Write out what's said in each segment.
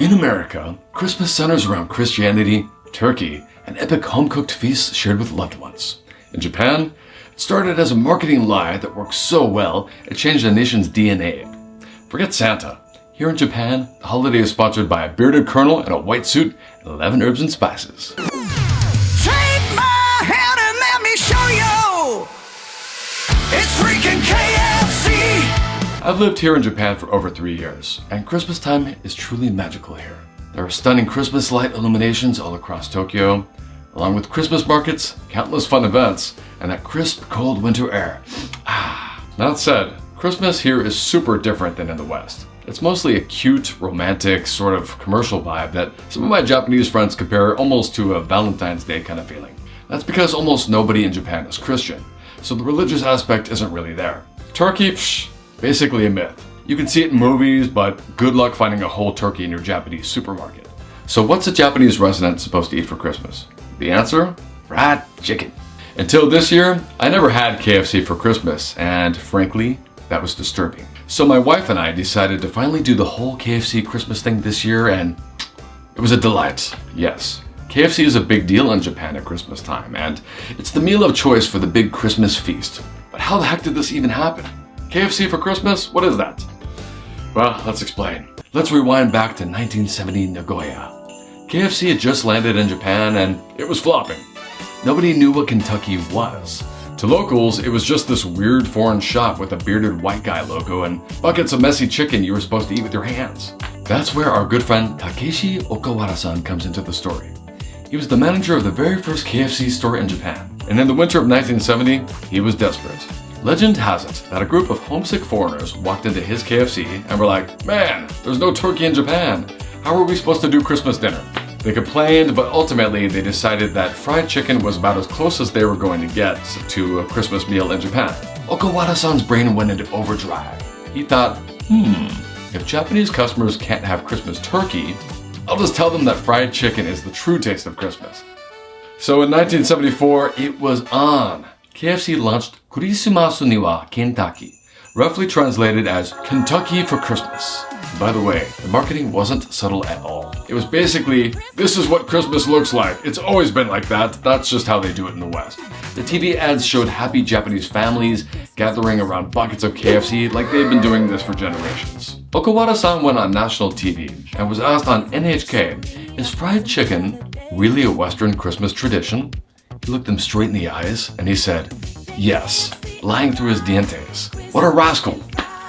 In America, Christmas centers around Christianity, turkey, and epic home-cooked feasts shared with loved ones. In Japan, it started as a marketing lie that worked so well, it changed the nation's DNA. Forget Santa. Here in Japan, the holiday is sponsored by a bearded colonel in a white suit and 11 herbs and spices. Take my hand and let me show you. It's freaking KFC. I've lived here in Japan for over 3 years, and Christmas time is truly magical here. There are stunning Christmas light illuminations all across Tokyo, along with Christmas markets, countless fun events, and that crisp, cold winter air. That said, Christmas here is super different than in the West. It's mostly a cute, romantic, sort of commercial vibe that some of my Japanese friends compare almost to a Valentine's Day kind of feeling. That's because almost nobody in Japan is Christian, so the religious aspect isn't really there. Turkey, basically a myth. You can see it in movies, but good luck finding a whole turkey in your Japanese supermarket. So what's a Japanese resident supposed to eat for Christmas? The answer? Fried chicken. Until this year, I never had KFC for Christmas, and frankly, that was disturbing. So my wife and I decided to finally do the whole KFC Christmas thing this year, and it was a delight. Yes, KFC is a big deal in Japan at Christmas time, and it's the meal of choice for the big Christmas feast. But how the heck did this even happen? KFC for Christmas? What is that? Well, let's explain. Let's rewind back to 1970 Nagoya. KFC had just landed in Japan and it was flopping. Nobody knew what Kentakkii was. To locals, it was just this weird foreign shop with a bearded white guy logo and buckets of messy chicken you were supposed to eat with your hands. That's where our good friend Takeshi Okawara-san comes into the story. He was the manager of the very first KFC store in Japan, and in the winter of 1970, he was desperate. Legend has it that a group of homesick foreigners walked into his KFC and were like, "Man, there's no turkey in Japan. How are we supposed to do Christmas dinner?" They complained, but ultimately they decided that fried chicken was about as close as they were going to get to a Christmas meal in Japan. Okawara-san's brain went into overdrive. He thought, if Japanese customers can't have Christmas turkey, I'll just tell them that fried chicken is the true taste of Christmas. So in 1974, it was on. KFC launched Kurisumasu ni wa Kentakkii, roughly translated as Kentakkii for Christmas. By the way, the marketing wasn't subtle at all. It was basically, this is what Christmas looks like. It's always been like that. That's just how they do it in the West. The TV ads showed happy Japanese families gathering around buckets of KFC like they've been doing this for generations. Okawara-san went on national TV and was asked on NHK, is fried chicken really a Western Christmas tradition? He looked them straight in the eyes and he said, yes, lying through his dientes. What a rascal.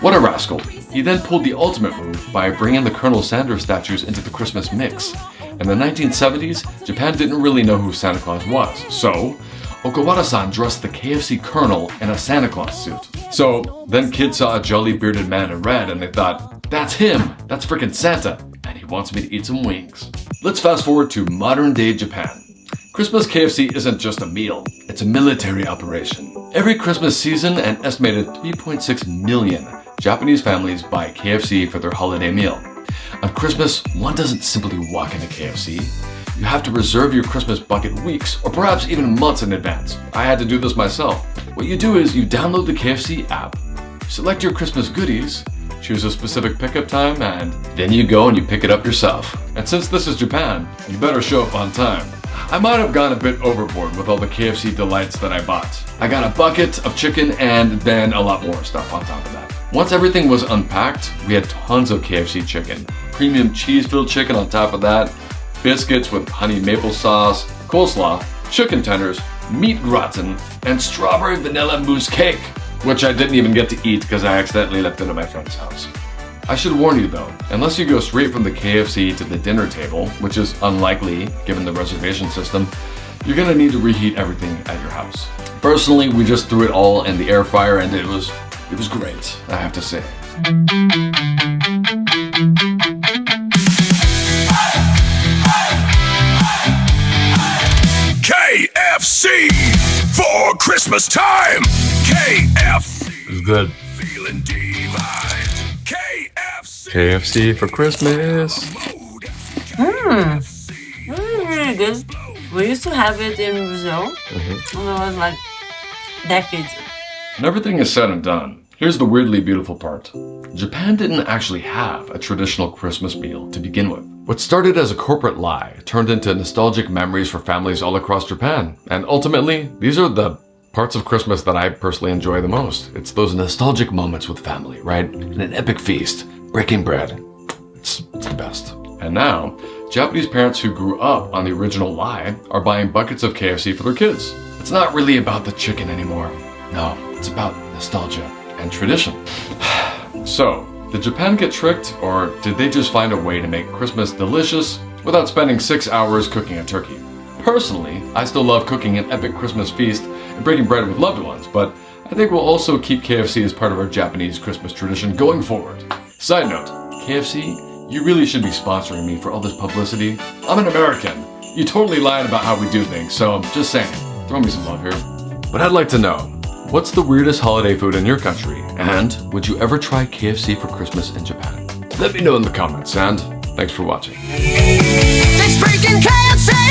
What a rascal. He then pulled the ultimate move by bringing the Colonel Sanders statues into the Christmas mix. In the 1970s, Japan didn't really know who Santa Claus was, so Okawara-san dressed the KFC Colonel in a Santa Claus suit. So then kids saw a jolly bearded man in red and they thought, that's him, that's frickin' Santa, and he wants me to eat some wings. Let's fast forward to modern day Japan. Christmas KFC isn't just a meal, it's a military operation. Every Christmas season, an estimated 3.6 million Japanese families buy KFC for their holiday meal. On Christmas, one doesn't simply walk into KFC. You have to reserve your Christmas bucket weeks or perhaps even months in advance. I had to do this myself. What you do is you download the KFC app, select your Christmas goodies, choose a specific pickup time, and then you go and you pick it up yourself. And since this is Japan, you better show up on time. I might have gone a bit overboard with all the KFC delights that I bought. I got a bucket of chicken and then a lot more stuff on top of that. Once everything was unpacked, we had tons of KFC chicken, premium cheese-filled chicken on top of that, biscuits with honey maple sauce, coleslaw, chicken tenders, meat gratin, and strawberry vanilla mousse cake, which I didn't even get to eat because I accidentally left it at my friend's house. I should warn you though, unless you go straight from the KFC to the dinner table, which is unlikely given the reservation system, you're gonna need to reheat everything at your house. Personally, we just threw it all in the air fryer and it was great, I have to say. KFC for Christmas time. KFC. It's good. Feeling divine. KFC. KFC for Christmas. Really good. We used to have it in Brazil. And it was like decades. When everything is said and done, here's the weirdly beautiful part. Japan didn't actually have a traditional Christmas meal to begin with. What started as a corporate lie turned into nostalgic memories for families all across Japan. And ultimately, these are the parts of Christmas that I personally enjoy the most. It's those nostalgic moments with family, right? And an epic feast, breaking bread. It's the best. And now, Japanese parents who grew up on the original lie are buying buckets of KFC for their kids. It's not really about the chicken anymore. No, it's about nostalgia and tradition. So, did Japan get tricked, or did they just find a way to make Christmas delicious without spending 6 hours cooking a turkey? Personally, I still love cooking an epic Christmas feast and breaking bread with loved ones, but I think we'll also keep KFC as part of our Japanese Christmas tradition going forward. Side note, KFC, you really should be sponsoring me for all this publicity. I'm an American. You totally lied about how we do things, so just saying, throw me some love here. But I'd like to know, what's the weirdest holiday food in your country? And would you ever try KFC for Christmas in Japan? Let me know in the comments, and thanks for watching. It's freaking KFC!